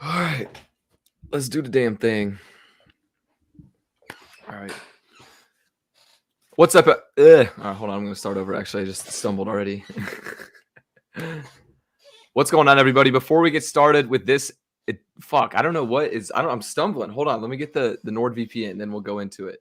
All right, let's do the damn thing. All right. What's up? All right, hold on. I'm going to start over. Actually, I just stumbled already. What's going on, everybody? Before we get started with this, I'm stumbling. Hold on. Let me get the NordVPN, and then we'll go into it.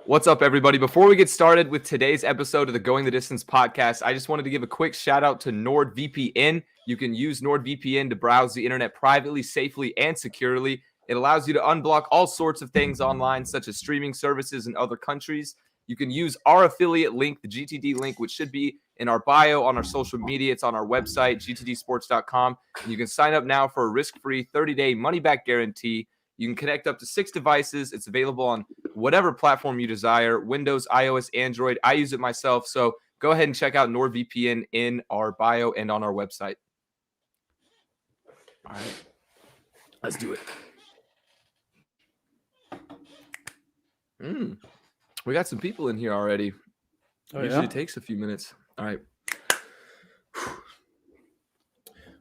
What's up, everybody? Before we get started with today's episode of the Going the Distance podcast, I just wanted to give a quick shout out to NordVPN. You can use NordVPN to browse the internet privately, safely, and securely. It allows you to unblock all sorts of things online, such as streaming services in other countries. You can use our affiliate link, the GTD link, which should be in our bio on our social media. It's on our website, gtdsports.com. And you can sign up now for a risk-free 30-day money-back guarantee. You can connect up to 6 devices. It's available on whatever platform you desire, Windows, iOS, Android. I use it myself. So go ahead and check out NordVPN in our bio and on our website. All right, let's do it. We got some people in here already. Usually it takes a few minutes. All right.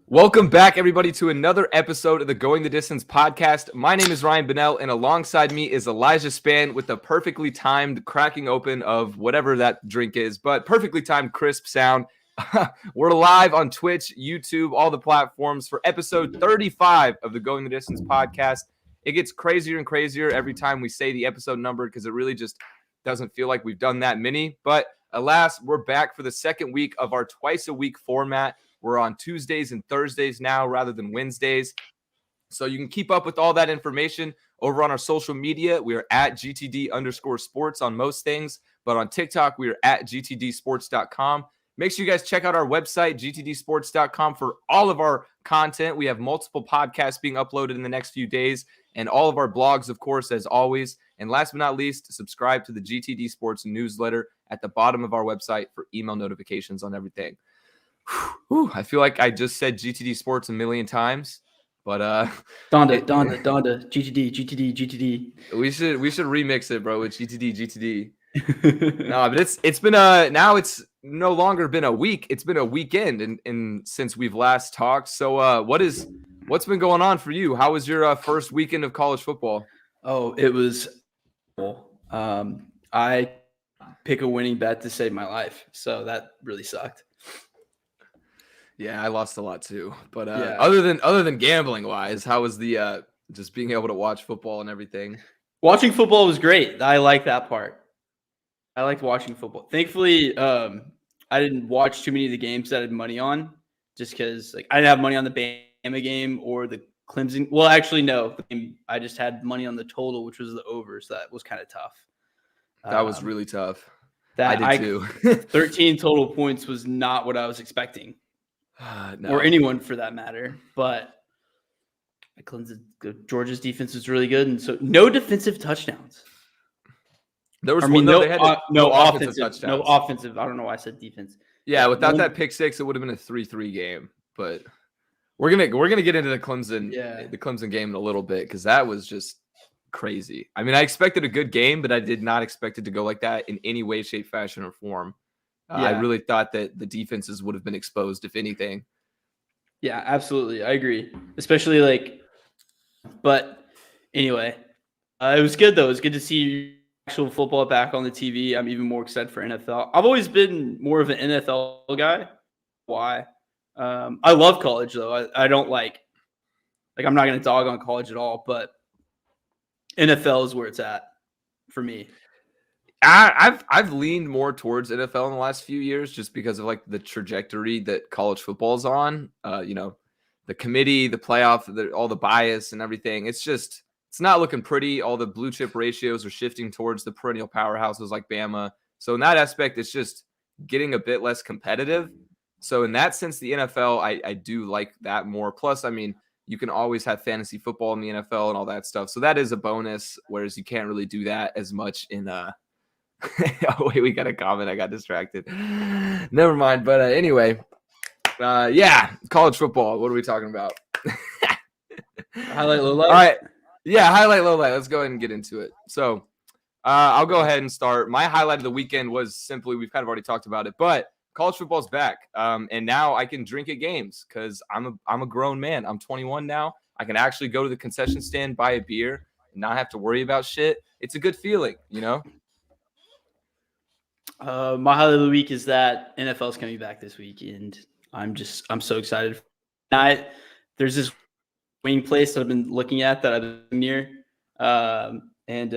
Welcome back, everybody, to another episode of the Going the Distance podcast. My name is Ryan Bennell, and alongside me is Elijah Span with the perfectly timed cracking open of whatever that drink is, but perfectly timed crisp sound. We're live on Twitch, YouTube, all the platforms for episode 35 of the Going the Distance podcast. It gets crazier and crazier every time we say the episode number because it really just doesn't feel like we've done that many. But alas, we're back for the second week of our twice-a-week format. We're on Tuesdays and Thursdays now rather than Wednesdays. So you can keep up with all that information over on our social media. We are at GTD_sports on most things. But on TikTok, we are at GTDsports.com. Make sure you guys check out our website, gtdsports.com, for all of our content. We have multiple podcasts being uploaded in the next few days, and all of our blogs, of course, as always. And last but not least, subscribe to the GTD Sports newsletter at the bottom of our website for email notifications on everything. Whew, I feel like I just said GTD Sports a million times, but Donda, GTD. We should remix it, bro, with GTD. No, but it's been now it's no longer been a week. It's been a weekend and since we've last talked. So what's been going on for you? How was your first weekend of college football? Oh, it was I pick a winning bet to save my life. So that really sucked. Yeah, I lost a lot too. But other than gambling wise, how was the just being able to watch football and everything? Watching football was great. I like that part. I liked watching football. Thankfully, I didn't watch too many of the games that I had money on, just because I didn't have money on the Bama game or the Clemson. Well, actually, no. I just had money on the total, which was the over, so that was kind of tough. That was really tough. I did too. 13 total points was not what I was expecting, no. or anyone for that matter. But Georgia's defense was really good, and so no defensive touchdowns. There was no offensive touchdowns. No offensive. I don't know why I said defense. Yeah, without that pick six, it would have been a 3-3 game. But we're gonna get into the Clemson game in a little bit because that was just crazy. I mean, I expected a good game, but I did not expect it to go like that in any way, shape, fashion, or form. I really thought that the defenses would have been exposed, if anything. Yeah, absolutely. I agree. Especially but anyway, it was good though. It was good to see actual football back on the TV. I'm even more excited for NFL. I've always been more of an NFL guy. Why? I love college though. I don't I'm not going to dog on college at all, but NFL is where it's at for me. I've leaned more towards NFL in the last few years just because of the trajectory that college football is on. The committee, the playoff, all the bias and everything. It's not looking pretty. All the blue chip ratios are shifting towards the perennial powerhouses like Bama. So in that aspect, it's just getting a bit less competitive. So in that sense, the NFL, I do like that more. Plus, I mean, you can always have fantasy football in the NFL and all that stuff. So that is a bonus, whereas you can't really do that as much in oh, wait, we got a comment. I got distracted. Never mind. But anyway, college football. What are we talking about? Highlight, low light. All right. Yeah, highlight, low light. Let's go ahead and get into it. So I'll go ahead and start. My highlight of the weekend was simply, we've kind of already talked about it, but college football's back. And now I can drink at games because I'm a grown man. I'm 21 now. I can actually go to the concession stand, buy a beer, and not have to worry about shit. It's a good feeling, you know? My highlight of the week is that NFL's coming back this week, and I'm so excited. There's this wing place that I've been looking at that I've been near, and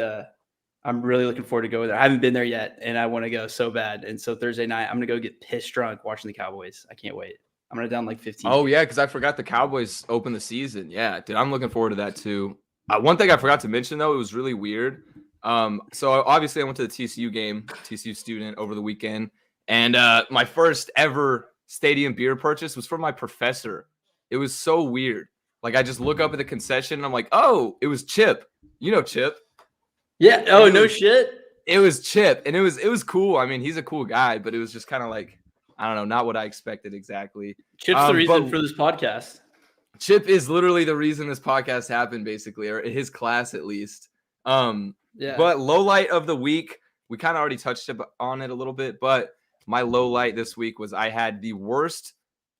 I'm really looking forward to going there. I haven't been there yet, and I want to go so bad. And so Thursday night, I'm gonna go get pissed drunk watching the Cowboys. I can't wait. I'm gonna down like 15. Oh yeah, because I forgot the Cowboys open the season. Yeah, dude, I'm looking forward to that too. One thing I forgot to mention though, it was really weird. So obviously I went to the TCU game, TCU student over the weekend, and my first ever stadium beer purchase was from my professor. It was so weird. Like I just look up at the concession and I'm like, oh, it was Chip. You know Chip. Yeah. Oh, no shit. It was Chip, and it was cool. I mean, he's a cool guy, but it was just kind of like, I don't know, not what I expected exactly. Chip's the reason for this podcast. Chip is literally the reason this podcast happened, basically, or his class at least. Yeah. But low light of the week, we kind of already touched on it a little bit, but my low light this week was I had the worst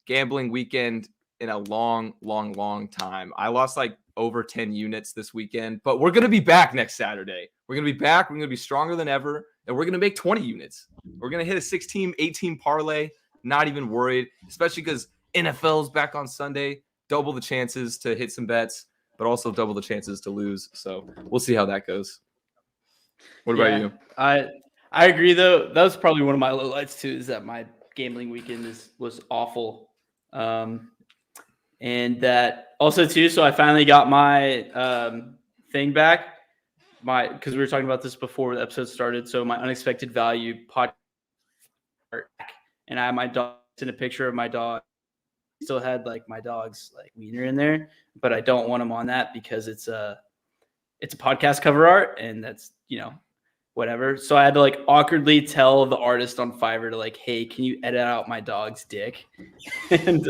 gambling weekend in a long, long, long time. I lost like over 10 units this weekend, but we're going to be back next Saturday. We're going to be back. We're going to be stronger than ever, and we're going to make 20 units. We're going to hit a 16, 18 parlay. Not even worried, especially because NFL's back on Sunday. Double the chances to hit some bets, but also double the chances to lose. So we'll see how that goes. What about you? I agree, though. That was probably one of my lowlights, too, is that my gambling weekend was awful. And that also, too, so I finally got my thing back. Because we were talking about this before the episode started. So my Unexpected Value podcast, and I had my dog in a picture of my dog. Still had like my dog's like wiener in there, but I don't want him on that because it's a podcast cover art, and that's, whatever. So I had to like awkwardly tell the artist on Fiverr to like, hey, can you edit out my dog's dick? And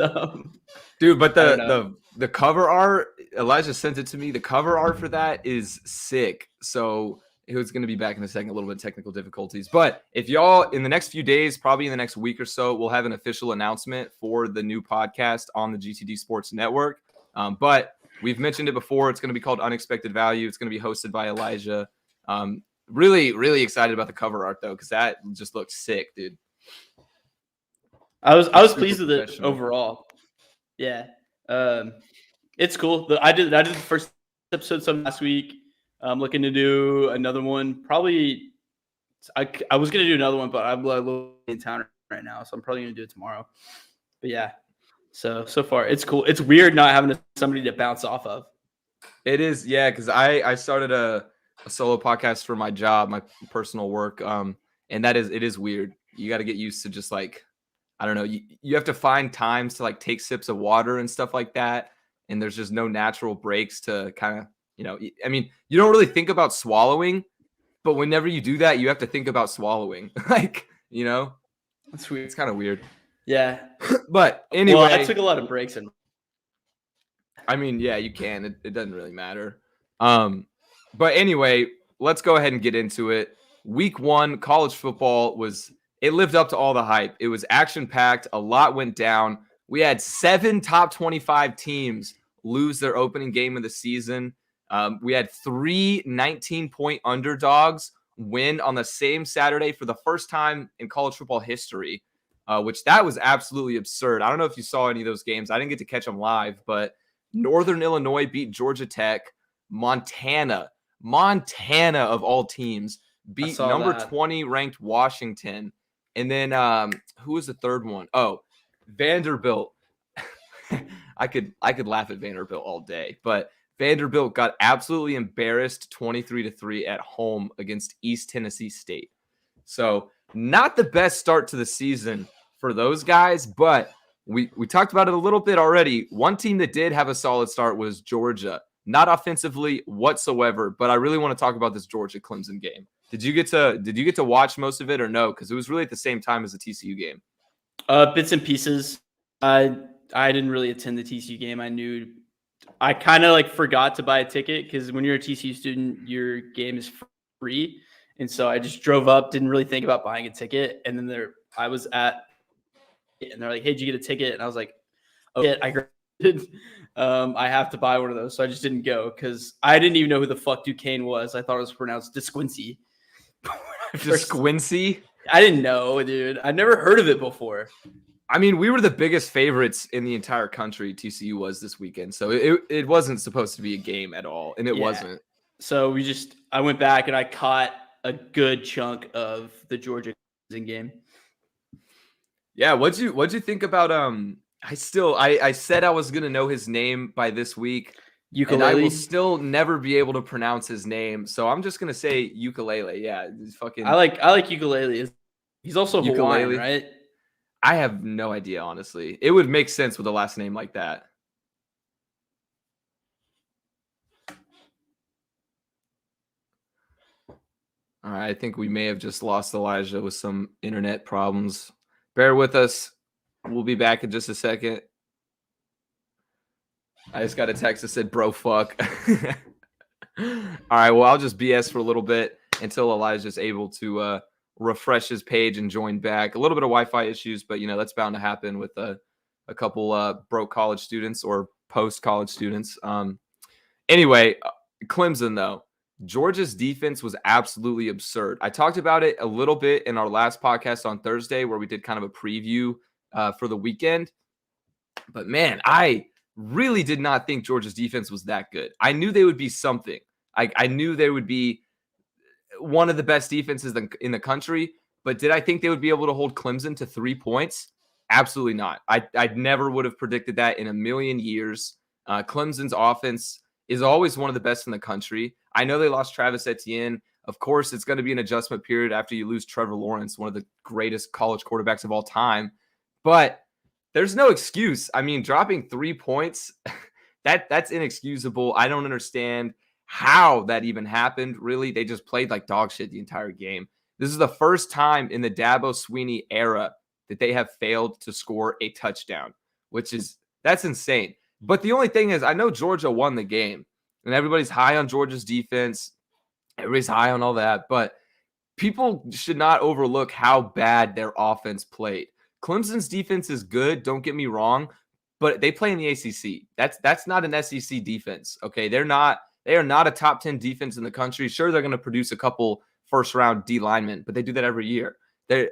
dude, but the cover art, Elijah sent it to me. The cover art for that is sick. So it was going to be back in a second, a little bit of technical difficulties. But if y'all, in the next few days, probably in the next week or so, we'll have an official announcement for the new podcast on the GTD Sports Network. But we've mentioned it before. It's going to be called Unexpected Value. It's going to be hosted by Elijah. Really, really excited about the cover art, though, because that just looks sick, dude. I was pleased with it overall. Yeah. It's cool. I did the first episode some last week. I'm looking to do another one. Probably, I was going to do another one, but I'm in town right now, so I'm probably going to do it tomorrow. But yeah, so far it's cool. It's weird not having somebody to bounce off of. It is, yeah, because I started a solo podcast for my job, my personal work, and it is weird. You got to get used to just like, I don't know, you have to find times to like take sips of water and stuff like that, and there's just no natural breaks to kind of, I mean, you don't really think about swallowing, but whenever you do that, you have to think about swallowing. Like, that's weird. It's kind of weird. Yeah. But anyway, well, I took a lot of breaks. I mean, yeah, you can. It doesn't really matter. But anyway, let's go ahead and get into it. Week 1, college football it lived up to all the hype. It was action-packed. A lot went down. We had 7 top 25 teams lose their opening game of the season. We had 3 19-point underdogs win on the same Saturday for the first time in college football history, which that was absolutely absurd. I don't know if you saw any of those games. I didn't get to catch them live, but Northern Illinois beat Georgia Tech. Montana of all teams beat number 20 ranked Washington. And then who was the third one? Oh, Vanderbilt. I could laugh at Vanderbilt all day, but Vanderbilt got absolutely embarrassed 23-3 at home against East Tennessee State. So not the best start to the season for those guys, but we talked about it a little bit already. One team that did have a solid start was Georgia. Not offensively whatsoever, but I really want to talk about this Georgia Clemson game. Did you get to watch most of it or no? Because it was really at the same time as the TCU game. Bits and pieces. I didn't really attend the TCU game. I kind of like forgot to buy a ticket because when you're a TCU student, your game is free, and so I just drove up, didn't really think about buying a ticket, and then I was at and they're like, "Hey, did you get a ticket?" And I was like, "Oh shit, I graduated. I have to buy one of those." So I just didn't go because I didn't even know who the fuck Duquesne was. I thought it was pronounced Desquincy. Desquincy? I didn't know, dude. I'd never heard of it before. I mean, we were the biggest favorites in the entire country. TCU was this weekend, so it wasn't supposed to be a game at all, and it wasn't. So I went back and I caught a good chunk of the Georgia game. Yeah, what'd you think about I said I was gonna know his name by this week. Ukulele. And I will still never be able to pronounce his name, so I'm just gonna say ukulele. Yeah, he's fucking. I like ukulele. He's also Hawaiian, right? I have no idea, honestly. It would make sense with a last name like that. All right, I think we may have just lost Elijah with some internet problems. Bear with us. We'll be back in just a second. I just got a text that said, "Bro, fuck." All right, well, I'll just BS for a little bit until Elijah's able to refresh his page and join back. A little bit of Wi-Fi issues, but, that's bound to happen with a couple broke college students or post-college students. Anyway, Clemson, though. Georgia's defense was absolutely absurd. I talked about it a little bit in our last podcast on Thursday where we did kind of a preview for the weekend. But, man, I really did not think Georgia's defense was that good. I knew they would be something. I knew they would be one of the best defenses in the country. But did I think they would be able to hold Clemson to 3 points? Absolutely not. I never would have predicted that in a million years. Clemson's offense is always one of the best in the country. I know they lost Travis Etienne. Of course, it's going to be an adjustment period after you lose Trevor Lawrence, one of the greatest college quarterbacks of all time. But there's no excuse. I mean, dropping 3 points, that's inexcusable. I don't understand how that even happened, really. They just played like dog shit the entire game. This is the first time in the Dabo Swinney era that they have failed to score a touchdown, that's insane. But the only thing is, I know Georgia won the game, and everybody's high on Georgia's defense. Everybody's high on all that, but people should not overlook how bad their offense played. Clemson's defense is good, don't get me wrong, but they play in the ACC. That's not an SEC defense, okay? They are not a top 10 defense in the country. Sure, they're going to produce a couple first-round D linemen, but they do that every year.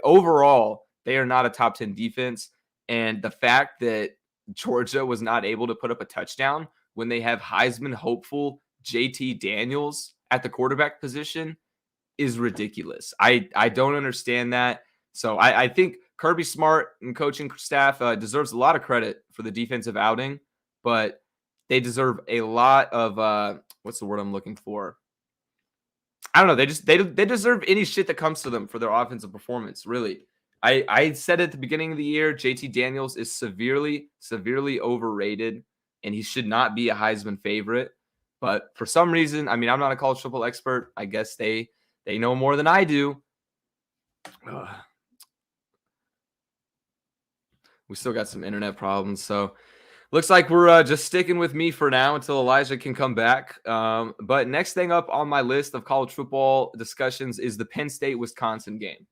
Overall, they are not a top 10 defense, and the fact that Georgia was not able to put up a touchdown when they have Heisman hopeful JT Daniels at the quarterback position is ridiculous. I don't understand that. So I think Kirby Smart and coaching staff deserves a lot of credit for the defensive outing, but they deserve a lot of what's the word I'm looking for? I don't know. They deserve any shit that comes to them for their offensive performance, really. I said at the beginning of the year, JT Daniels is severely overrated, and he should not be a Heisman favorite. But for some reason, I mean, I'm not a college football expert. I guess they know more than I do. We still got some internet problems, so looks like we're just sticking with me for now until Elijah can come back. But next thing up on my list of college football discussions is the Penn State-Wisconsin game.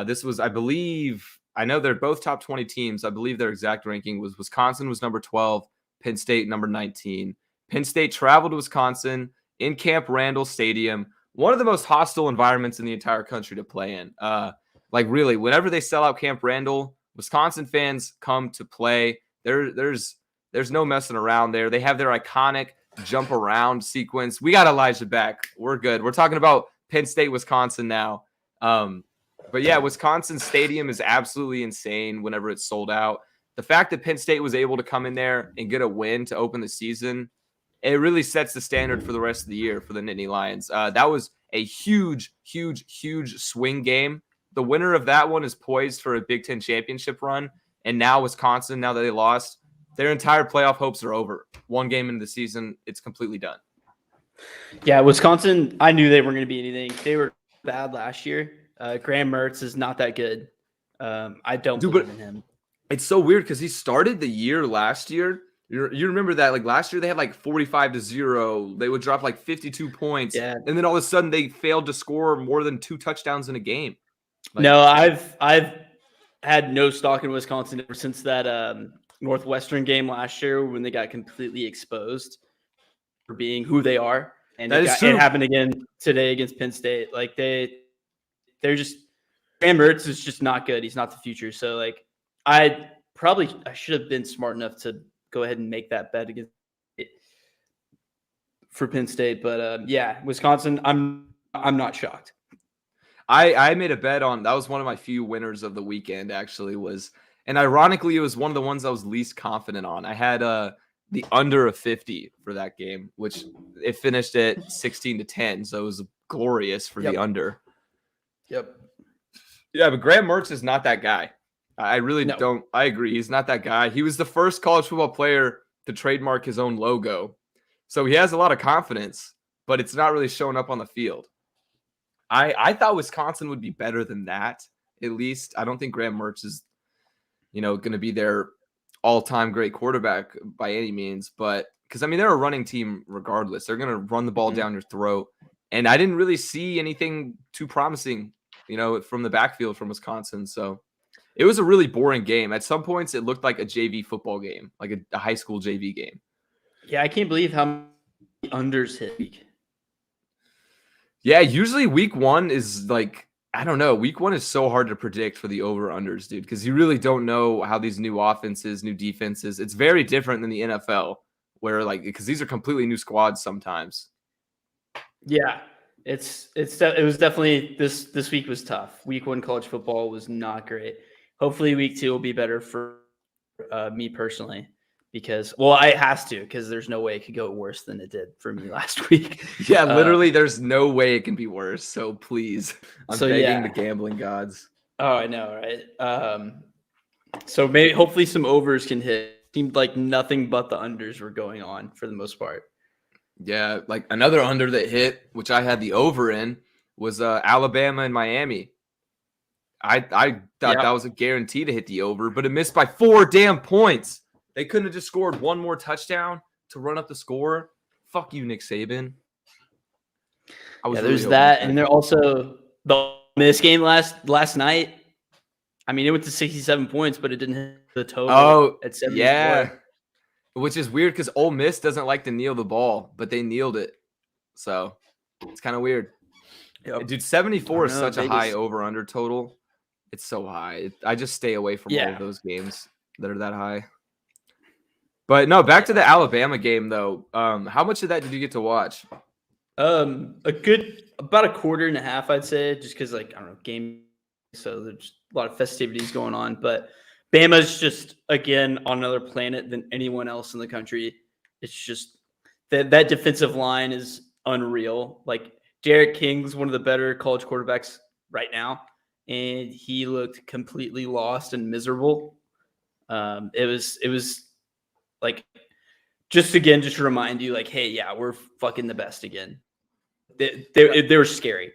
This was, I believe, I know they're both top 20 teams. I believe their exact ranking was Wisconsin was number 12, Penn State number 19. Penn State traveled to Wisconsin in Camp Randall Stadium, one of the most hostile environments in the entire country to play in. Really, whenever they sell out Camp Randall, Wisconsin fans come to play. There's no messing around there. They have their iconic jump around sequence. We got Elijah back. We're good. We're talking about Penn State, Wisconsin now. But yeah, Wisconsin Stadium is absolutely insane whenever it's sold out. The fact that Penn State was able to come in there and get a win to open the season, it really sets the standard for the rest of the year for the Nittany Lions. That was a huge swing game. The winner of that one is poised for a Big Ten championship run. And now Wisconsin, now that they lost, their entire playoff hopes are over. One game into the season, it's completely done. Yeah, Wisconsin, I knew they weren't going to be anything. They were bad last year. Graham Mertz is not that good. I don't believe in him. It's so weird because he started the year last year. You remember that? Like last year, they had like 45-0. They would drop like 52 points. Yeah. And then all of a sudden, they failed to score more than 2 touchdowns in a game. No, I've had no stock in Wisconsin ever since that Northwestern game last year when they got completely exposed for being who they are. And That is true. it happened again today against Penn State. Like they're just Graham Mertz is just not good. He's not the future. So like I should have been smart enough to go ahead and make that bet against for Penn State. But yeah, Wisconsin, I'm not shocked. I made a bet on that was one of my few winners of the weekend actually and ironically it was one of the ones I was least confident on. I had the under of 50 for that game, which it finished at 16-10, so it was glorious for the under. Yep. Yeah, but Graham Mertz is not that guy. I really don't. I agree. He's not that guy. He was the first college football player to trademark his own logo. So he has a lot of confidence, but it's not really showing up on the field. I thought Wisconsin would be better than that, at least. I don't think Graham Mertz is, going to be their all-time great quarterback by any means. But because, they're a running team regardless. They're going to run the ball down your throat. And I didn't really see anything too promising, from the backfield from Wisconsin. So it was a really boring game. At some points, it looked like a JV football game, like a high school JV game. Yeah, I can't believe how many unders hit. Yeah, usually week one is like, I don't know. Week one is so hard to predict for the over-unders, dude, because you really don't know how these new offenses, new defenses, it's very different than the NFL where because these are completely new squads sometimes. Yeah, it was definitely this week was tough. Week one college football was not great. Hopefully week two will be better for me personally. Because, it has to, because there's no way it could go worse than it did for me last week. Yeah, literally, there's no way it can be worse. So please, I'm begging the gambling gods. Oh, I know, right? So hopefully some overs can hit. Seemed like nothing but the unders were going on for the most part. Yeah, like another under that hit, which I had the over in, was Alabama and Miami. I thought that was a guarantee to hit the over, but it missed by 4 damn points. They couldn't have just scored one more touchdown to run up the score. Fuck you, Nick Saban. There's that, and they're also the Miss game last night. It went to 67 points, but it didn't hit the total at 74. Yeah, which is weird because Ole Miss doesn't like to kneel the ball, but they kneeled it. So it's kind of weird. Yep. Dude, 74 is such a high over-under total. It's so high. I just stay away from all of those games that are that high. But no, back to the Alabama game though. How much of that did you get to watch? About a quarter and a half, I'd say, just because game. So there's a lot of festivities going on. But Bama's just again on another planet than anyone else in the country. It's just that defensive line is unreal. Like Derek King's one of the better college quarterbacks right now, and he looked completely lost and miserable. It was. Like, just to remind you, hey, yeah, we're fucking the best again. They were scary.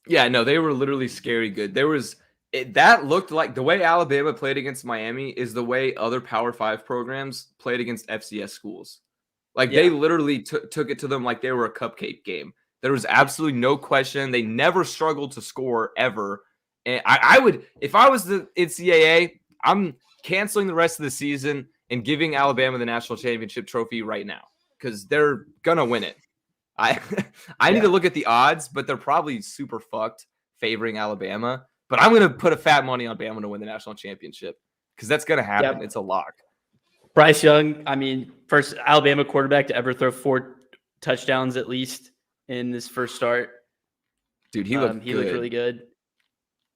Yeah, no, they were literally scary good. That looked like the way Alabama played against Miami is the way other Power 5 programs played against FCS schools. They literally took it to them like they were a cupcake game. There was absolutely no question. They never struggled to score ever. And I would, if I was the NCAA, I'm canceling the rest of the season and giving Alabama the national championship trophy right now because they're gonna win it. I need to look at the odds, but they're probably super fucked favoring Alabama. But I'm gonna put a fat money on Bama to win the national championship because that's gonna happen. Yep. It's a lock. Bryce Young, first Alabama quarterback to ever throw 4 touchdowns at least in this first start. Dude, he looked really good.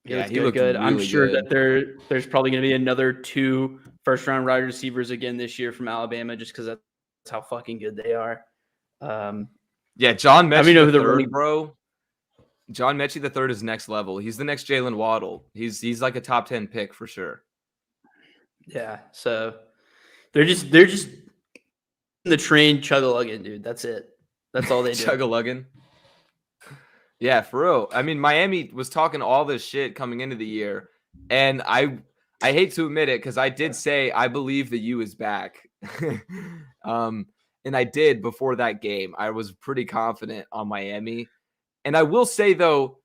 He looked good. Really I'm sure that there's probably going to be another 2 first-round wide receivers again this year from Alabama, just because that's how fucking good they are. John Mechie the third, bro. John Mechie the third is next level. He's the next Jalen Waddle. He's like a top 10 pick for sure. Yeah, so they're just the train chug-a-lugging, dude. That's it. That's all they do. Chug-a-lugging. Yeah, for real. Miami was talking all this shit coming into the year, and I hate to admit it because I did say I believe the U is back, and I did before that game. I was pretty confident on Miami, and I will say though,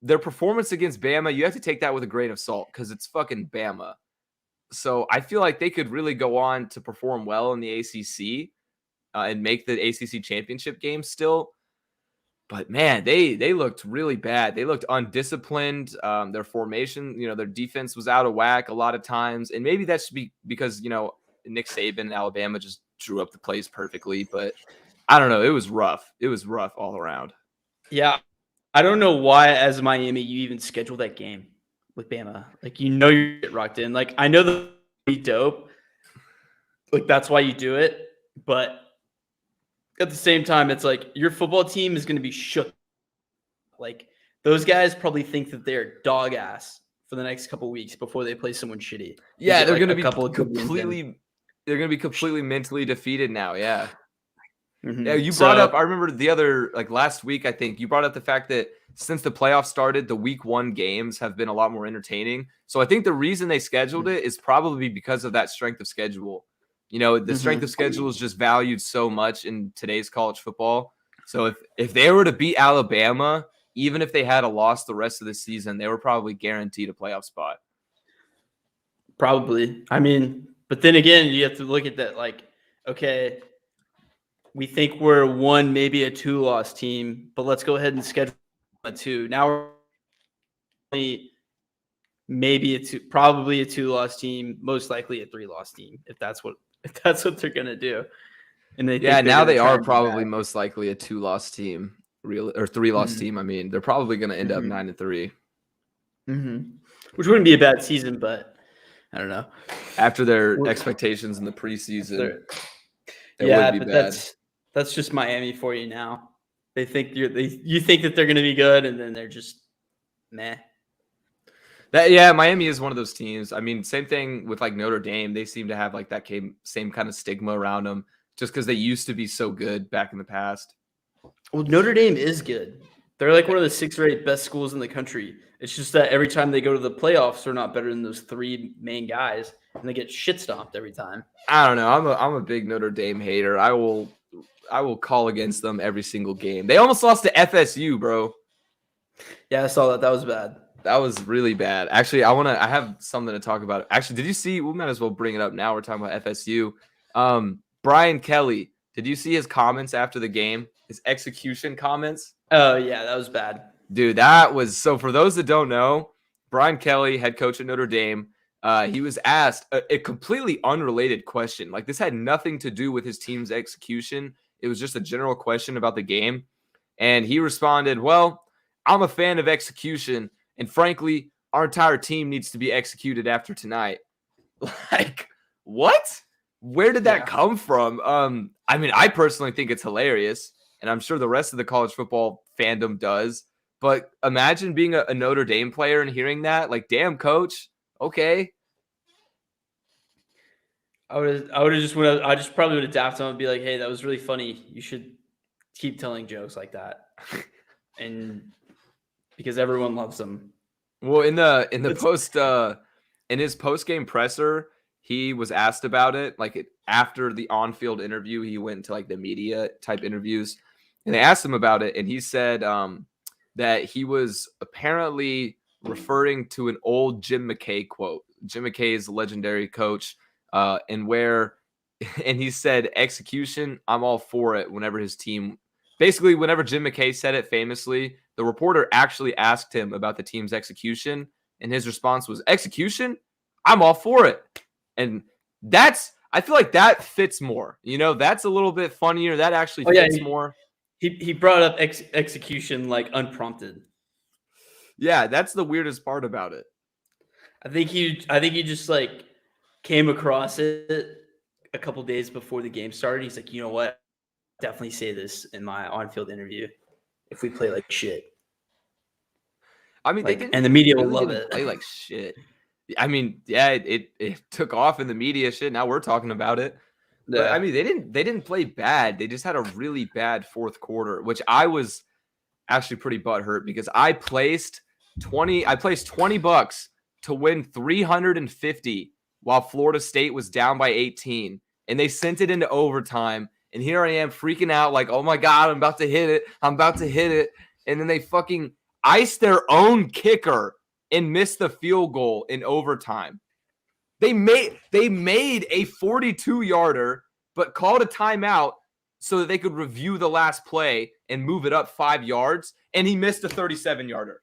their performance against Bama, you have to take that with a grain of salt because it's fucking Bama. So I feel like they could really go on to perform well in the ACC and make the ACC championship game still. But man, they looked really bad. They looked undisciplined. Their formation, their defense was out of whack a lot of times. And maybe that should be because, Nick Saban and Alabama just drew up the plays perfectly. But I don't know. It was rough. It was rough all around. Yeah. I don't know why, as Miami, you even scheduled that game with Bama. Like, you get rocked in. Like, I know that be dope. Like, that's why you do it. But at the same time, it's like your football team is going to be shook. Like, those guys probably think that they're dog ass for the next couple of weeks before they play someone shitty. Yeah, they're going to be they're going to be completely mentally defeated now. Yeah. Mm-hmm. Yeah, you brought up, I remember the other, last week, I think, you brought up the fact that since the playoffs started, the week 1 games have been a lot more entertaining. So I think the reason they scheduled it is probably because of that strength of schedule. The strength of schedule is just valued so much in today's college football. So if they were to beat Alabama, even if they had a loss the rest of the season, they were probably guaranteed a playoff spot. Probably. I mean, but then again, you have to look at that okay, we think we're maybe a 2-loss team, but let's go ahead and schedule a 2. Now we're probably a 2-loss team, most likely a 3-loss team, if that's what they're gonna do. And now they are probably most likely a 2-loss team, or 3-loss team. I mean, they're probably gonna end up 9-3, which wouldn't be a bad season, but I don't know. After their expectations in the preseason, that's just Miami for you now. They think you think that they're gonna be good, and then they're just meh. Miami is one of those teams. I mean, same thing with Notre Dame. They seem to have that same kind of stigma around them just because they used to be so good back in the past. Well, Notre Dame is good. They're one of the 6 or 8 best schools in the country. It's just that every time they go to the playoffs, they're not better than those 3 main guys, and they get shit stomped every time. I don't know. I'm a big Notre Dame hater. I will call against them every single game. They almost lost to FSU, bro. Yeah, I saw that. That was bad. That was really bad. Actually, I have something to talk about. Actually, did you see? We might as well bring it up now. We're talking about FSU. Brian Kelly, did you see his comments after the game? His execution comments? Oh, yeah, that was bad. Dude, that was – so for those that don't know, Brian Kelly, head coach at Notre Dame, he was asked a completely unrelated question. This had nothing to do with his team's execution. It was just a general question about the game. And he responded, well, I'm a fan of execution. And frankly, our entire team needs to be executed after tonight. What? Where did that come from? I mean, I personally think it's hilarious, and I'm sure the rest of the college football fandom does. But imagine being a Notre Dame player and hearing that, damn, coach, okay. I just probably would adapt to him and be like, hey, that was really funny. You should keep telling jokes like that. And because everyone loves them. Well, in his post-game presser, he was asked about it. After the on-field interview, he went to the media type interviews, and they asked him about it, and he said that he was apparently referring to an old Jim McKay quote. Jim McKay is a legendary coach, and he said, execution, I'm all for it whenever his team. Basically, whenever Jim McKay said it famously, the reporter actually asked him about the team's execution, and his response was, execution? I'm all for it. And I feel like that fits more. That's a little bit funnier. That actually fits more. He brought up execution unprompted. Yeah, that's the weirdest part about it. I think he just came across it a couple days before the game started. He's like, you know what? Definitely say this in my on-field interview if we play like shit. I mean, they didn't, and the media will love it. Play like shit. I mean, yeah, it took off in the media shit. Now we're talking about it. Yeah. But I mean, they didn't play bad. They just had a really bad fourth quarter, which I was actually pretty butthurt because I placed $20 to win 350 while Florida State was down by 18, and they sent it into overtime. And here I am freaking out oh my God, I'm about to hit it. And then iced their own kicker and missed the field goal in overtime. They made a 42-yarder, but called a timeout so that they could review the last play and move it up 5 yards, and he missed a 37-yarder.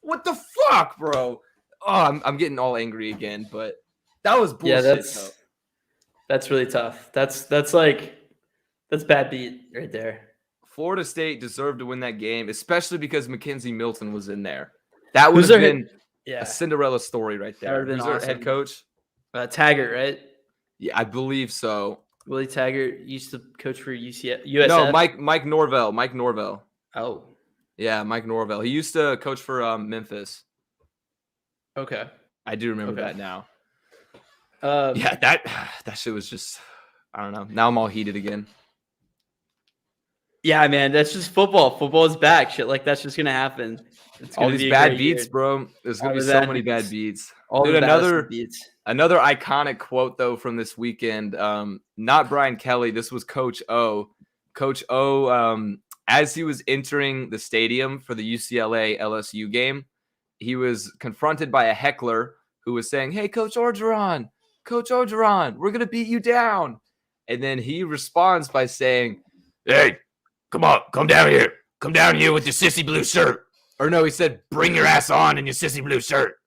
What the fuck, bro? Oh, I'm getting all angry again, but that was bullshit. Yeah, that's really tough. That's bad beat right there. Florida State deserved to win that game, especially because McKenzie Milton was in there. That would have been a Cinderella story right there. Who's our head coach? Taggart, right? Yeah, I believe so. Willie Taggart used to coach for USF. No, Mike Norvell. Mike Norvell. Oh. Yeah, Mike Norvell. He used to coach for Memphis. Okay. I do remember that now. Yeah, that shit was just, I don't know. Now I'm all heated again. Yeah, man, that's just football. Football is back. Shit like that's just gonna happen. All these bad beats, bro. There's gonna be so many bad beats. Dude, another iconic quote though from this weekend. Not Brian Kelly. This was Coach O. Coach O. As he was entering the stadium for the UCLA LSU game, he was confronted by a heckler who was saying, "Hey, Coach Orgeron, we're gonna beat you down." And then he responds by saying, "Hey, come down here. Come down here with your sissy blue shirt." Or no, he said, "Bring your ass on in your sissy blue shirt."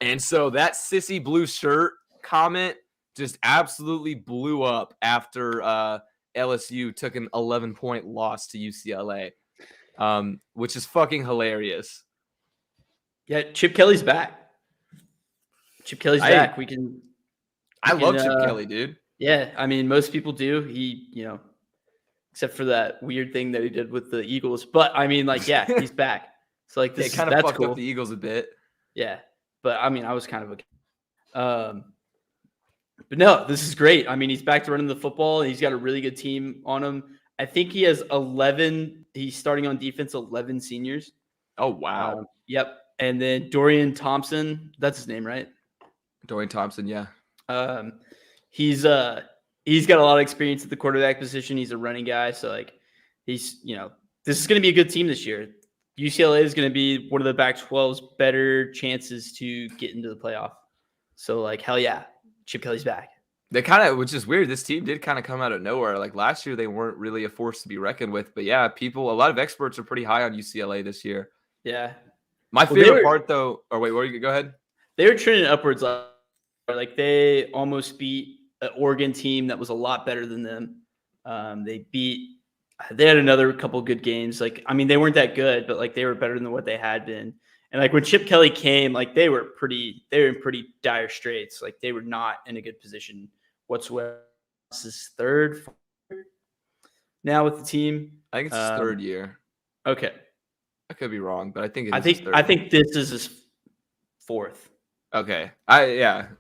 And so that sissy blue shirt comment just absolutely blew up after LSU took an 11-point loss to UCLA, which is fucking hilarious. Yeah, Chip Kelly's back. Back. I love Chip Kelly, dude. Yeah, I mean, most people do. He, except for that weird thing that he did with the Eagles. But I mean, like, yeah, he's back. So like, this kind of fucked up the Eagles a bit. Yeah, but I mean, I was kind of okay. But no, this is great. I mean, he's back to running the football, and he's got a really good team on him. I think he has 11. He's starting on defense, 11 seniors. Oh wow. Yep. And then Dorian Thompson, that's his name, right? Dorian Thompson, yeah. He's got a lot of experience at the quarterback position. He's a running guy, so like he's this is going to be a good team this year. UCLA is going to be one of the Pac-12's better chances to get into the playoff. So like hell yeah, Chip Kelly's back. They kind of, which is weird. This team did kind of come out of nowhere. Like last year, they weren't really a force to be reckoned with. But yeah, a lot of experts are pretty high on UCLA this year. Yeah. My favorite part though, or wait, go ahead. They were trending upwards. Like they almost beat an Oregon team that was a lot better than them. They had another couple good games. Like, I mean, they weren't that good, but like they were better than what they had been. And like when Chip Kelly came, like they were in pretty dire straits. Like they were not in a good position whatsoever. This is third now with the team. I think it's his third year. Okay. I could be wrong, but I think I think this is his fourth. Okay.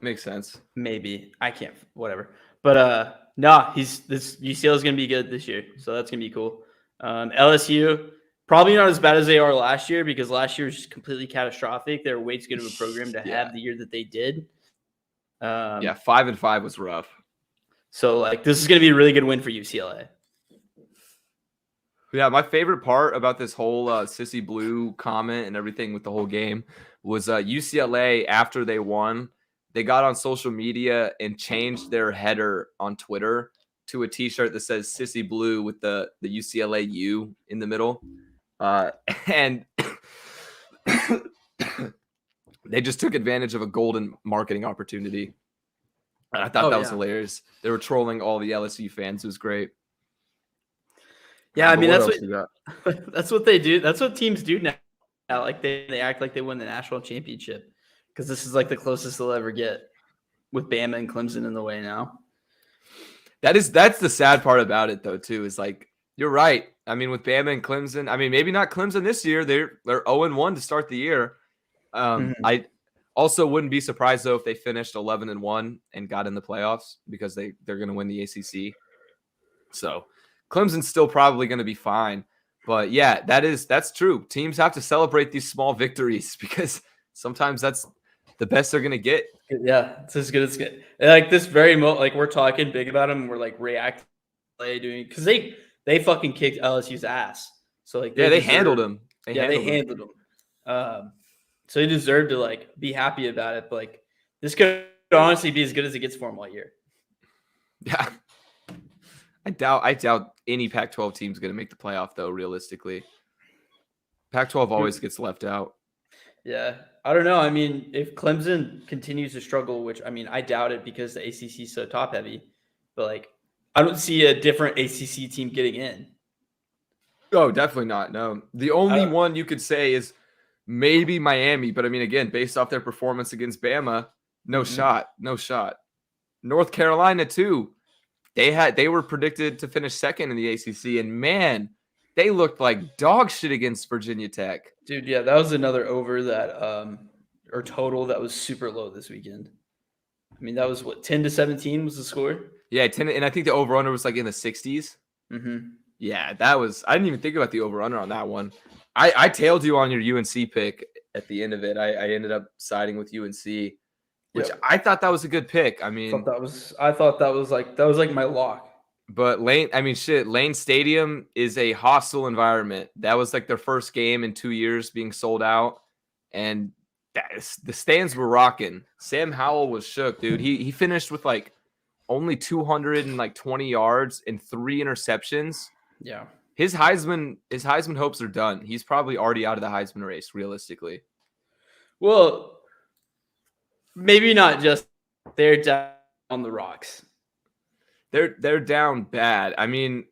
Makes sense. Maybe. I can't, whatever. But UCLA is going to be good this year. So that's going to be cool. LSU, probably not as bad as they are last year because last year was just completely catastrophic. They're way too good of a program to have the year that they did. 5-5 was rough. So like this is going to be a really good win for UCLA. Yeah, my favorite part about this whole Sissy Blue comment and everything with the whole game was UCLA, after they won, they got on social media and changed their header on Twitter to a T-shirt that says Sissy Blue with the UCLA U in the middle. And they just took advantage of a golden marketing opportunity. And I thought that was hilarious. They were trolling all the LSU fans. It was great. Yeah, I mean that's what they do. That's what teams do now. Like they act like they won the national championship because this is like the closest they'll ever get with Bama and Clemson in the way now. That's the sad part about it though too. Is like you're right. I mean with Bama and Clemson. I mean maybe not Clemson this year. They're 0-1 to start the year. I also wouldn't be surprised though if they finished 11-1 and got in the playoffs because they're going to win the ACC. So. Clemson's still probably going to be fine. But yeah, that's true. Teams have to celebrate these small victories because sometimes that's the best they're going to get. Yeah, it's as good as good. Like this very like we're talking big about them. We're like reacting doing because they fucking kicked LSU's ass. So like they handled them. They They handled them. handled them. So they deserve to like be happy about it. But like this could honestly be as good as it gets for them all year. Yeah. I doubt any Pac-12 team is going to make the playoff, though, realistically. Pac-12 always gets left out. Yeah. I don't know. I mean, if Clemson continues to struggle, which I mean, I doubt it because the ACC is so top heavy, but like, I don't see a different ACC team getting in. Oh, definitely not. No. The only one you could say is maybe Miami, but I mean, again, based off their performance against Bama, no shot. North Carolina, too. They were predicted to finish second in the ACC, and man, they looked like dog shit against Virginia Tech. Dude, yeah, that was another over that or total that was super low this weekend. I mean, that was what 10-17 was the score. Yeah, 10, and I think the over under was like in the 60s. Yeah, that was. I didn't even think about the over under on that one. I tailed you on your UNC pick at the end of it. I ended up siding with UNC. Which I thought that was a good pick. I mean, I thought that was like my lock. But Lane Stadium is a hostile environment. That was like their first game in 2 years being sold out, and the stands were rocking. Sam Howell was shook, dude. He finished with like only 220 yards and 3 interceptions. Yeah, his Heisman hopes are done. He's probably already out of the Heisman race, realistically. Well, maybe not just they're down on the rocks. They're down bad. I mean,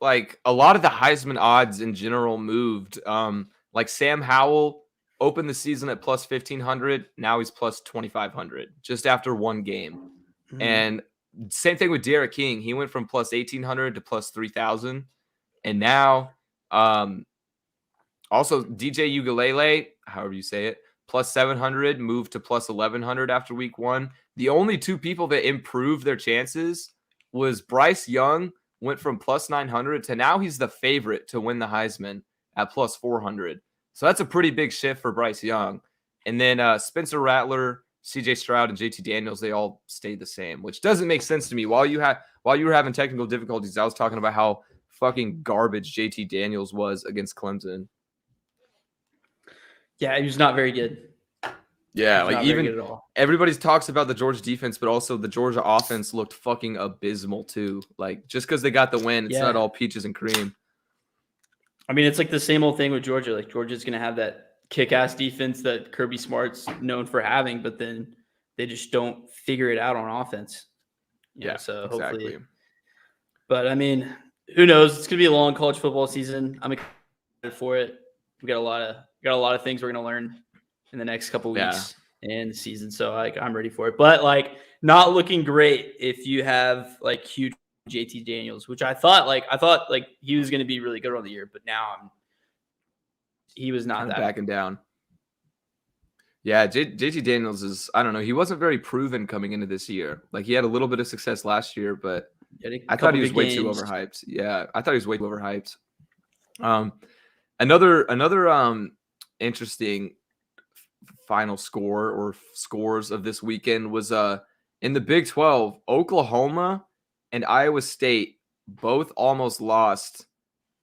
like a lot of the Heisman odds in general moved. Like Sam Howell opened the season at plus 1,500. Now he's plus 2,500 just after one game. And same thing with Derek King. He went from plus 1,800 to plus 3,000. And now also DJ Ugalele, however you say it, plus 700 moved to plus 1,100 after week 1. The only two people that improved their chances was Bryce Young, went from plus 900 to now he's the favorite to win the Heisman at plus 400. So that's a pretty big shift for Bryce Young. And then Spencer Rattler, CJ Stroud, and JT Daniels, they all stayed the same, which doesn't make sense to me. While you were having technical difficulties, I was talking about how fucking garbage JT Daniels was against Clemson. Yeah, he was not very good. Yeah, like even everybody talks about the Georgia defense, but also the Georgia offense looked fucking abysmal too. Like just because they got the win, it's not all peaches and cream. I mean, it's like the same old thing with Georgia. Like Georgia's gonna have that kick-ass defense that Kirby Smart's known for having, but then they just don't figure it out on offense. So exactly. Hopefully. But I mean, who knows? It's gonna be a long college football season. I'm excited for it. We got a lot of things we're gonna learn in the next couple weeks in the season. So I'm ready for it. But like not looking great if you have like huge JT Daniels, which I thought he was going to be really good on the year, but now he was not that backing down. Yeah, JT Daniels is, I don't know, he wasn't very proven coming into this year. Like he had a little bit of success last year, but I thought he was way too overhyped. Yeah, I thought he was way too overhyped. Another interesting final score or scores of this weekend was in the Big 12, Oklahoma and Iowa State both almost lost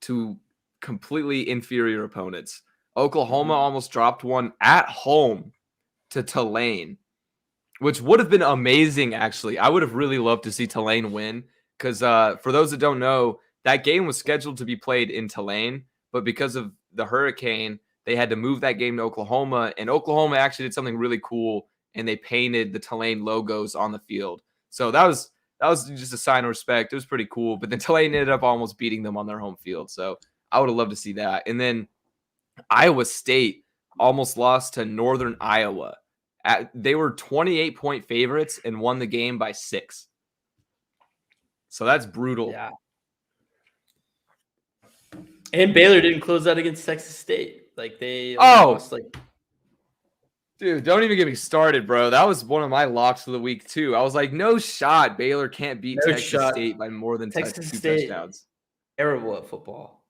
to completely inferior opponents. Oklahoma almost dropped one at home to Tulane, which would have been amazing, actually. I would have really loved to see Tulane win because for those that don't know, that game was scheduled to be played in Tulane, but because of the hurricane, they had to move that game to Oklahoma, and Oklahoma actually did something really cool, and they painted the Tulane logos on the field. So that was just a sign of respect. It was pretty cool, but then Tulane ended up almost beating them on their home field. So I would have loved to see that. And then Iowa State almost lost to Northern Iowa. They were 28-point favorites and won the game by 6. So that's brutal. Yeah. And Baylor didn't close out against Texas State. Like they lost, like, dude, don't even get me started, bro. That was one of my locks of the week too. I was like, no shot. Baylor can't beat Texas State by more than 2 touchdowns. Terrible at football.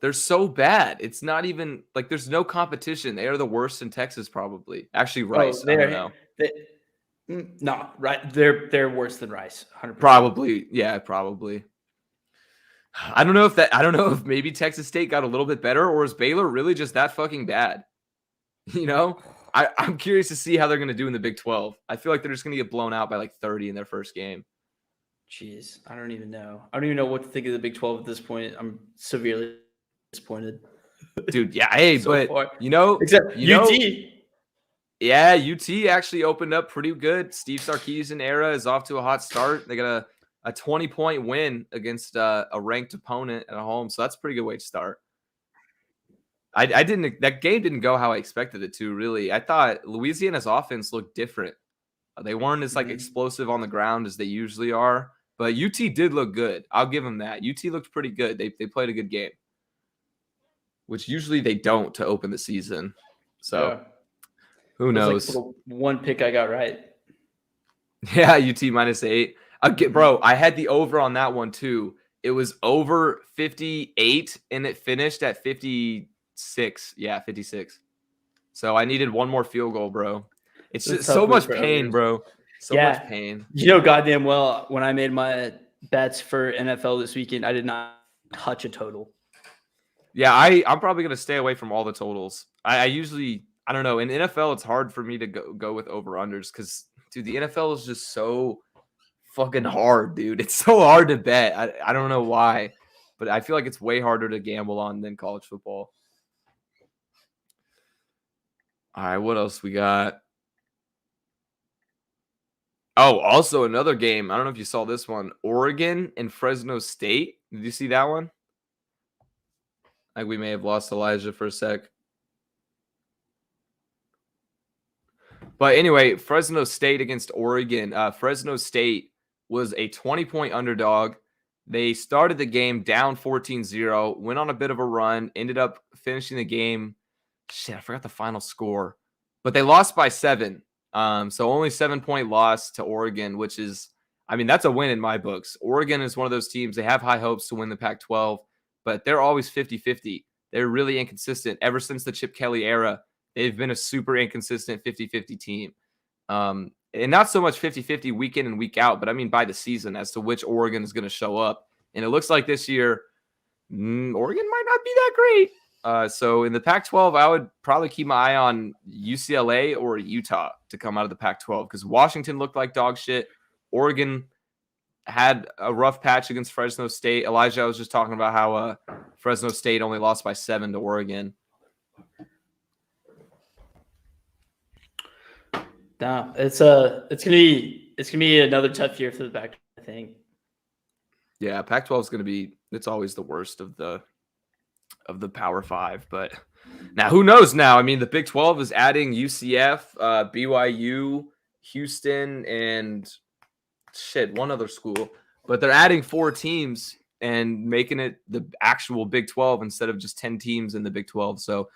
They're so bad. It's not even like there's no competition. They are the worst in Texas, probably. Actually, Rice. I don't know. No, right. They're worse than Rice. 100%. Probably. Yeah, probably. I don't know if maybe Texas State got a little bit better, or is Baylor really just that fucking bad? You know, I'm curious to see how they're going to do in the Big 12. I feel like they're just going to get blown out by like 30 in their first game. Jeez, I don't even know. I don't even know what to think of the Big 12 at this point. I'm severely disappointed. Dude, yeah, hey, So but far. except UT. Yeah, UT actually opened up pretty good. Steve Sarkisian era is off to a hot start. They got a 20-point win against a ranked opponent at home, so that's a pretty good way to start. That game didn't go how I expected it to, really. I thought Louisiana's offense looked different. They weren't as like explosive on the ground as they usually are, but UT did look good. I'll give them that. UT looked pretty good. They played a good game, which usually they don't to open the season. So who knows? Like one pick I got right. Yeah, UT -8. Bro, I had the over on that one too. It was over 58 and it finished at 56. Yeah, 56. So I needed one more field goal, bro. It's just so much pain, bro. So much pain. You know, goddamn well, when I made my bets for NFL this weekend, I did not touch a total. Yeah, I'm probably going to stay away from all the totals. I usually, I don't know. In NFL, it's hard for me to go with over-unders because, dude, the NFL is just so fucking hard, dude. It's so hard to bet. I don't know why, but I feel like it's way harder to gamble on than college football. All right, what else we got? Oh, also another game. I don't know if you saw this one. Oregon and Fresno State. Did you see that one? Like we may have lost Elijah for a sec. But anyway, Fresno State against Oregon. Fresno State was a 20-point underdog. They started the game down 14-0, went on a bit of a run, ended up finishing the game. Shit, I forgot the final score. But they lost by 7. So only 7-point loss to Oregon, which is, I mean, that's a win in my books. Oregon is one of those teams, they have high hopes to win the Pac-12, but they're always 50-50. They're really inconsistent. Ever since the Chip Kelly era, they've been a super inconsistent 50-50 team. And not so much 50-50 week in and week out, but I mean by the season as to which Oregon is going to show up. And it looks like this year, Oregon might not be that great. So in the Pac-12, I would probably keep my eye on UCLA or Utah to come out of the Pac-12 because Washington looked like dog shit. Oregon had a rough patch against Fresno State. Elijah, I was just talking about how Fresno State only lost by 7 to Oregon. No, it's gonna be another tough year for the Pac-12, I think. Yeah, Pac-12 is gonna be. It's always the worst of the Power 5, but now who knows? Now, I mean, the Big 12 is adding UCF, BYU, Houston, and one other school, but they're adding 4 teams and making it the actual Big 12 instead of just 10 teams in the Big 12. So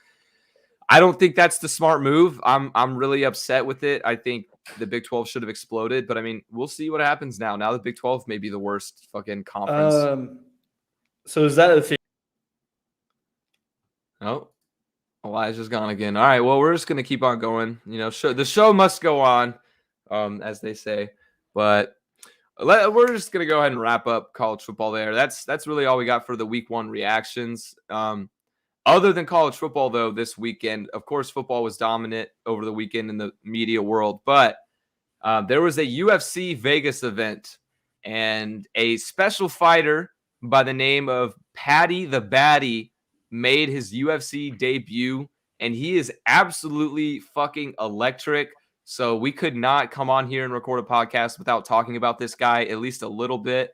I don't think that's the smart move. I'm really upset with it. I think the Big 12 should have exploded, but I mean, we'll see what happens now. Now the Big 12 may be the worst fucking conference. So is that a thing? Oh, Elijah's gone again. All right, well, we're just gonna keep on going. You know, the show must go on, as they say. But we're just gonna go ahead and wrap up college football there. That's really all we got for the week 1 reactions. Other than college football, though, this weekend, of course, football was dominant over the weekend in the media world. But there was a UFC Vegas event, and a special fighter by the name of Paddy the Baddy made his UFC debut, and he is absolutely fucking electric. So we could not come on here and record a podcast without talking about this guy at least a little bit.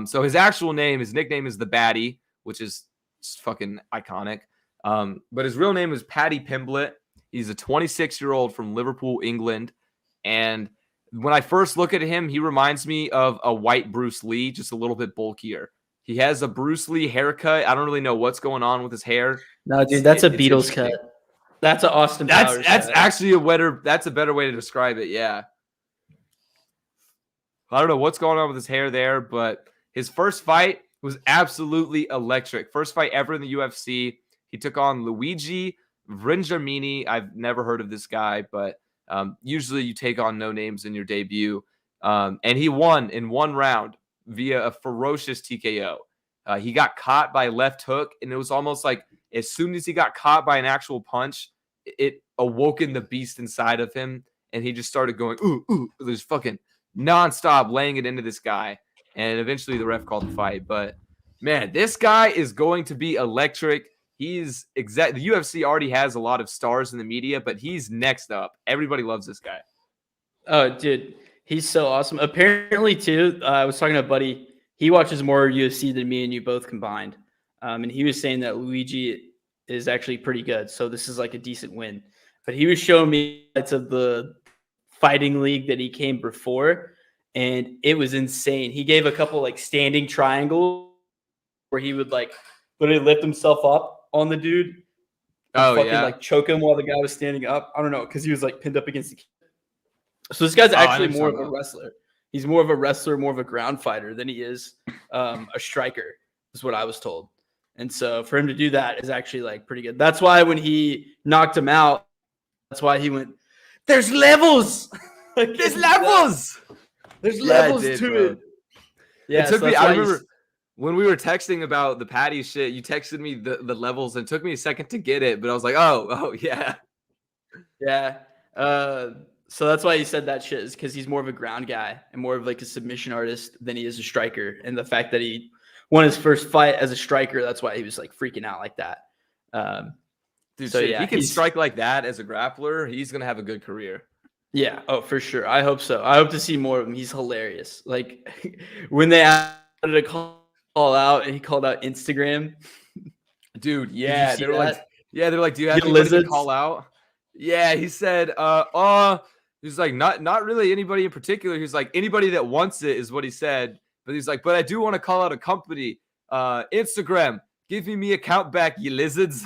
So his nickname is the Baddy, which is fucking iconic. But his real name is Paddy Pimblett. He's a 26-year-old from Liverpool, England. And when I first look at him, he reminds me of a white Bruce Lee, just a little bit bulkier. He has a Bruce Lee haircut. I don't really know what's going on with his hair. No, dude, that's a Beatles cut. That's an Austin Powers. That's actually that's a better way to describe it. Yeah. I don't know what's going on with his hair there, but his first fight was absolutely electric. First fight ever in the UFC. He took on Luigi Vendramini. I've never heard of this guy, but usually you take on no names in your debut. And he won in 1 round via a ferocious TKO. He got caught by a left hook, and it was almost like as soon as he got caught by an actual punch, it awoken the beast inside of him, and he just started going, ooh, ooh, there's fucking nonstop laying it into this guy. And eventually the ref called the fight. But man, this guy is going to be electric. He's the UFC already has a lot of stars in the media, but he's next up. Everybody loves this guy. Oh, dude, he's so awesome. Apparently, too, I was talking to a buddy. He watches more UFC than me and you both combined. And he was saying that Luigi is actually pretty good. So this is like a decent win. But he was showing me bits of the fighting league that he came before, and it was insane. He gave a couple like standing triangles where he would like literally lift himself up on the dude. Oh, fucking, yeah. like choke him while the guy was standing up. I don't know, because he was like pinned up against the. So this guy's actually more of a wrestler. He's more of a wrestler, more of a ground fighter than he is a striker, is what I was told. And so for him to do that is actually like pretty good. That's why when he knocked him out, that's why he went, there's levels. Like, there's levels. There's levels to it. Yeah, it took me. I remember when we were texting about the Patty shit, you texted me the levels, and it took me a second to get it, but I was like, oh yeah. Yeah. So that's why he said that shit, is because he's more of a ground guy and more of like a submission artist than he is a striker. And the fact that he won his first fight as a striker, that's why he was like freaking out like that. Dude, so yeah, he can strike like that as a grappler. He's gonna have a good career. Yeah, oh for sure. I hope so. I hope to see more of him. He's hilarious. Like when they asked him to call out, and he called out Instagram. Dude, yeah, they're like, do you have anybody to call out? Yeah, he said, he's like, not really anybody in particular. He's like, anybody that wants it is what he said. But he's like, but I do want to call out a company. Instagram, give me account back, you lizards.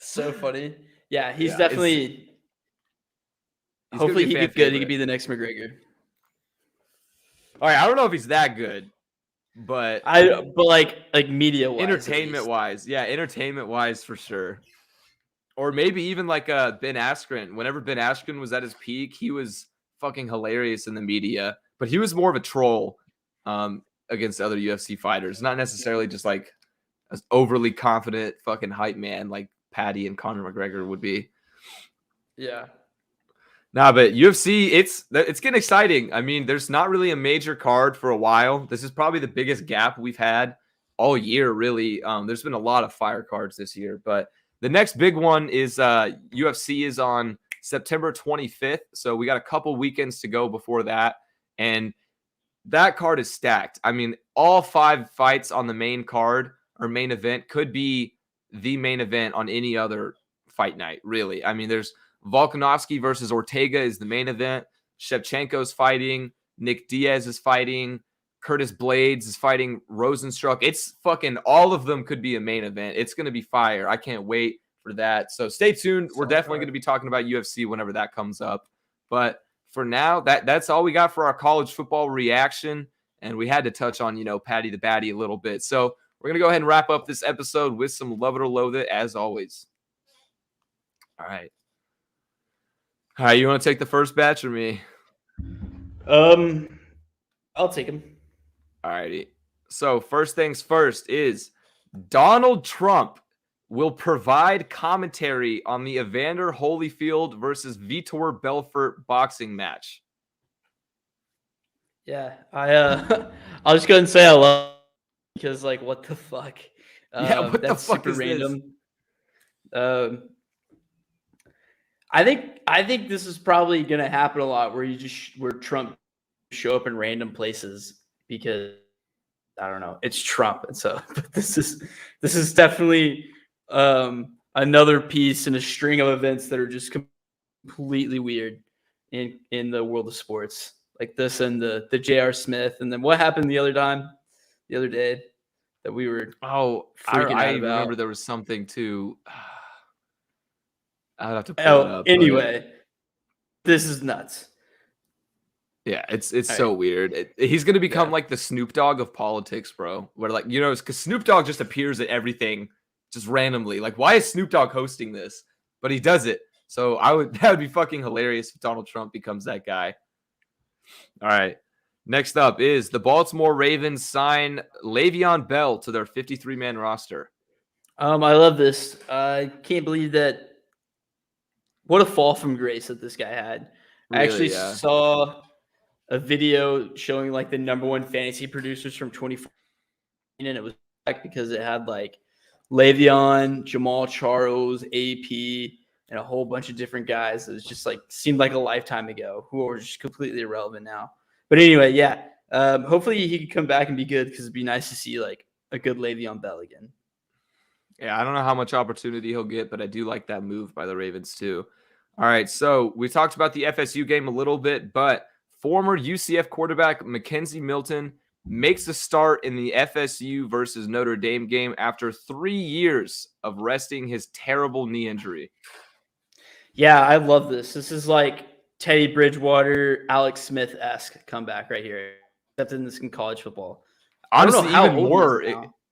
So funny. Yeah, he's definitely. Hopefully he gets good. He could be the next McGregor. All right, I don't know if he's that good, but like media wise, entertainment wise for sure. Or maybe even like Ben Askren. Whenever Ben Askren was at his peak, he was fucking hilarious in the media, but he was more of a troll against other UFC fighters, not necessarily just like an overly confident fucking hype man like Patty and Conor McGregor would be. Yeah. Nah, but UFC, it's getting exciting. I mean, there's not really a major card for a while. This is probably the biggest gap we've had all year, really. There's been a lot of fire cards this year, but the next big one is UFC is on September 25th. So we got a couple weekends to go before that. And that card is stacked. I mean, all 5 fights on the main card or main event could be the main event on any other fight night, really. I mean, there's Volkanovski versus Ortega is the main event. Shevchenko's fighting. Nick Diaz is fighting. Curtis Blades is fighting Rosenstruck. It's fucking all of them could be a main event. It's going to be fire. I can't wait for that. So stay tuned. We're definitely going to be talking about UFC whenever that comes up. But for now, that's all we got for our college football reaction. And we had to touch on, Patty the Batty a little bit. So we're going to go ahead and wrap up this episode with some Love It or Loathe It, as always. All right. All right, you want to take the first batch or me? I'll take him. All righty. So first things first is Donald Trump will provide commentary on the Evander Holyfield versus Vitor Belfort boxing match. Yeah, I'll just go ahead and say I love it because like what the fuck? What the fuck is random? This? I think this is probably gonna happen a lot where Trump show up in random places because I don't know, it's Trump, and so but this is definitely another piece in a string of events that are just completely weird in the world of sports, like this and the J.R. Smith, and then what happened the other day that we were freaking out about. Remember there was something too. I'd have to pull it up. Anyway, this is nuts. Yeah, it's so weird. He's going to become like the Snoop Dogg of politics, bro. Where like, because Snoop Dogg just appears at everything just randomly. Like, why is Snoop Dogg hosting this? But he does it. So that would be fucking hilarious if Donald Trump becomes that guy. All right. Next up is the Baltimore Ravens sign Le'Veon Bell to their 53-man roster. I love this. I can't believe that. What a fall from grace that this guy had. I actually Yeah. saw a video showing like the number one fantasy producers from 2014, and it was back because it had like Le'Veon, Jamal Charles, AP, and a whole bunch of different guys. It was just like seemed like a lifetime ago who are just completely irrelevant now. But anyway, yeah. Hopefully he can come back and be good because it'd be nice to see like a good Le'Veon Bell again. Yeah, I don't know how much opportunity he'll get, but I do like that move by the Ravens too. All right, so we talked about the FSU game a little bit, but former UCF quarterback McKenzie Milton makes a start in the FSU versus Notre Dame game after 3 years of resting his terrible knee injury. Yeah, I love this. This is like Teddy Bridgewater, Alex Smith-esque comeback right here, except in this in college football. Honestly,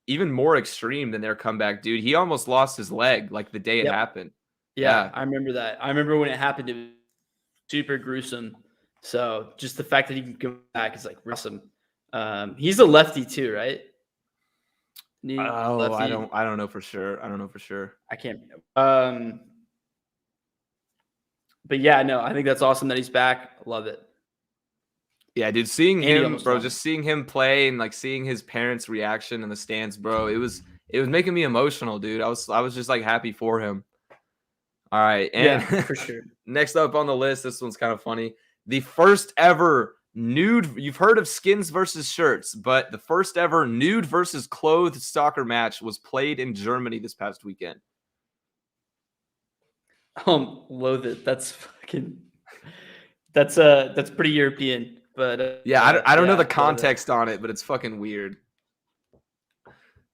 even more extreme than their comeback, dude. He almost lost his leg like the day it happened. Yeah, I remember that. I remember when it happened. It was super gruesome. So just the fact that he can come back is like awesome. He's a lefty too, right? Lefty? I don't know for sure. I can't. But yeah, no, I think that's awesome that he's back. Love it. Yeah, dude, seeing him, bro, just seeing him play and like seeing his parents' reaction in the stands, bro, it was making me emotional, dude. I was just like happy for him. All right, and yeah, for sure. Next up on the list, this one's kind of funny. The first ever nude, you've heard of skins versus shirts, but the first ever nude versus clothed soccer match was played in Germany this past weekend. Loathe it. That's pretty European, but yeah, I don't know the context on it, but it's fucking weird.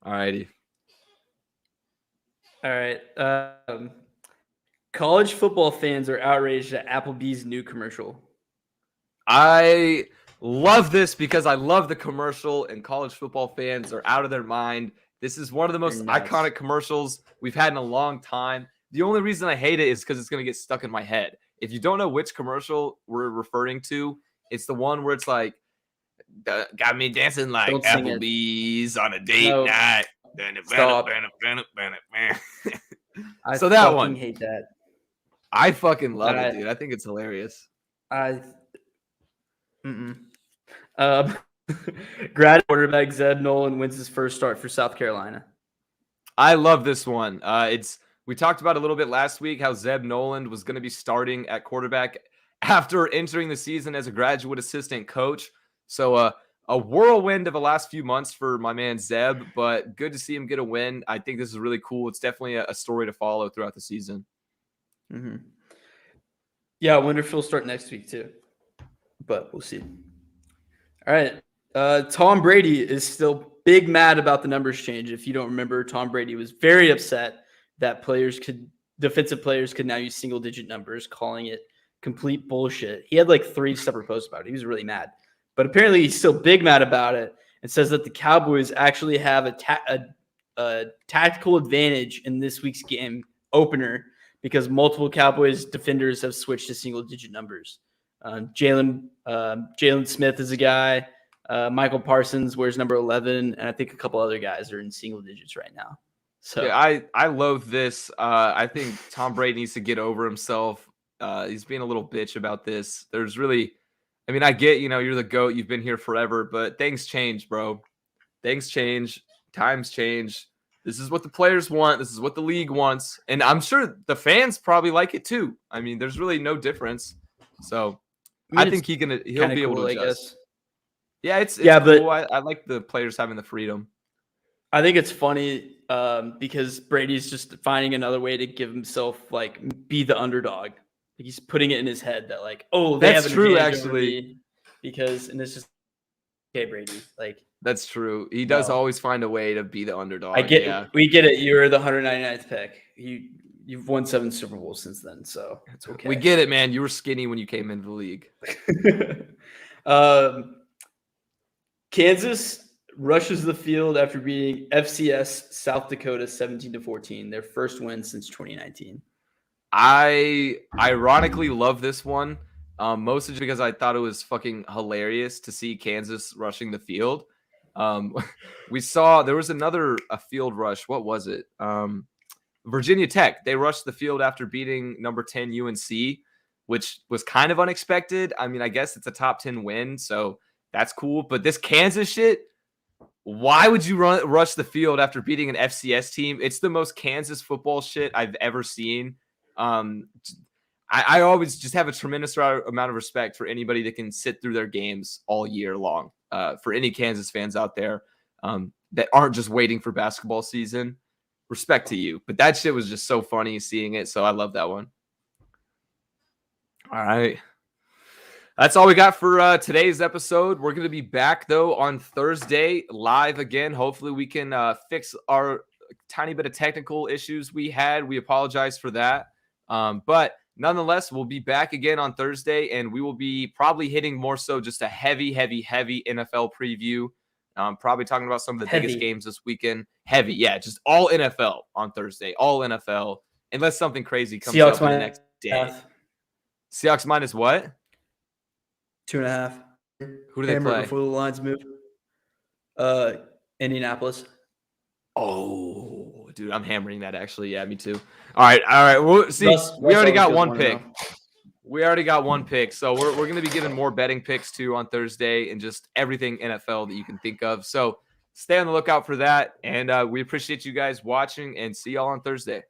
All righty. All right. College football fans are outraged at Applebee's new commercial. I love this because I love the commercial, and college football fans are out of their mind. This is one of the most iconic commercials we've had in a long time. The only reason I hate it is because it's going to get stuck in my head. If you don't know which commercial we're referring to, it's the one where it's like, got me dancing like Applebee's on a date night. Stop. So that one. I hate that. I fucking love it, dude. I think it's hilarious. Grad quarterback Zeb Nolan wins his first start for South Carolina. I love this one. We talked about a little bit last week how Zeb Nolan was going to be starting at quarterback after entering the season as a graduate assistant coach. So a whirlwind of the last few months for my man Zeb, but good to see him get a win. I think this is really cool. It's definitely a story to follow throughout the season. Mm-hmm. Yeah, I wonder if he'll start next week too, but we'll see. All right. Tom Brady is still big mad about the numbers change. If you don't remember, Tom Brady was very upset that defensive players could now use single-digit numbers, calling it complete bullshit. He had like 3 separate posts about it. He was really mad. But apparently he's still big mad about it and says that the Cowboys actually have a tactical advantage in this week's game opener because multiple Cowboys defenders have switched to single-digit numbers. Jalen Smith is a guy. Michael Parsons wears number 11, and I think a couple other guys are in single digits right now. So yeah, I loathe this. I think Tom Brady needs to get over himself. He's being a little bitch about this. There's really, I mean, I get, you're the GOAT. You've been here forever, but things change, bro. Things change. Times change. This is what the players want. This is what the league wants. And I'm sure the fans probably like it too. I mean, there's really no difference. So I think he'll be able to adjust. Yeah, it's cool. I like the players having the freedom. I think it's funny because Brady's just finding another way to give himself be the underdog. He's putting it in his head that that's true actually. And it's just okay, Brady. That's true. He does always find a way to be the underdog. We get it. You're the 199th pick. You've won 7 Super Bowls since then, so it's okay. We get it, man. You were skinny when you came into the league. Kansas rushes the field after beating FCS South Dakota 17-14, their first win since 2019. I ironically love this one Mostly because I thought it was fucking hilarious to see Kansas rushing the field. We saw there was a field rush. What was it? Virginia Tech. They rushed the field after beating number 10 UNC, which was kind of unexpected. I mean, I guess it's a top 10 win, so that's cool. But this Kansas shit, why would you rush the field after beating an FCS team? It's the most Kansas football shit I've ever seen. I always just have a tremendous amount of respect for anybody that can sit through their games all year long. For any Kansas fans out there that aren't just waiting for basketball season, respect to you. But that shit was just so funny seeing it. So I love that one. All right. That's all we got for today's episode. We're going to be back, though, on Thursday live again. Hopefully we can fix our tiny bit of technical issues we had. We apologize for that. But nonetheless, we'll be back again on Thursday, and we will be probably hitting more so just a heavy NFL preview. Probably talking about some of the biggest games this weekend. Heavy, yeah, just all NFL on Thursday. All NFL, unless something crazy comes up the next day. Seahawks minus what? 2.5. Who do they play? Before the lines move. Indianapolis. Oh, dude, I'm hammering that actually. Yeah, me too. All right. We'll see. We already got one pick. We already got one pick. So we're going to be giving more betting picks too on Thursday and just everything NFL that you can think of. So stay on the lookout for that. And we appreciate you guys watching and see y'all on Thursday.